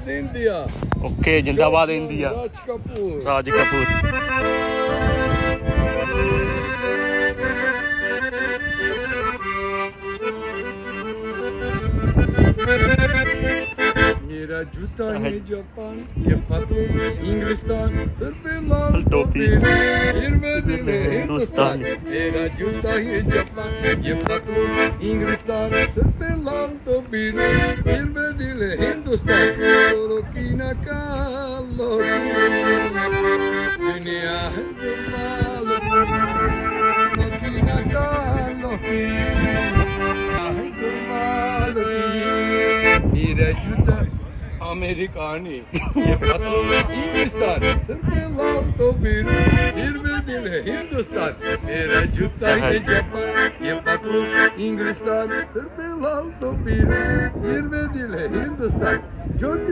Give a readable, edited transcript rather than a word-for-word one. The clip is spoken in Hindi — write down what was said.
जिंदाबाद इंडिया। ओके जिंदाबाद इंडिया। राज कपूर। राज कपूर। मेरा जूता है जापान, ये पतलून इंग्लिस्तान, सर पे लाल टोपी, फिर मैं दिल है हिंदुस्तान। मेरा जूता है जापान, ये पतलून इंग्लिस्तान, सर पे लाल टोपी, फिर मैं दिल है हिंदुस्तान। लोकीना का दुनिया है लोकीना का मेरा जूता अमेरिकानी, ये पतलून इंग्लिस्तान, सर पे लाल टोपी, फिर भी दिल है हिंदुस्तान। मेरा जूता है जापान, ये पतलून इंग्लिस्तान, सर पे लाल टोपी, फिर भी दिल है हिंदुस्तान। जो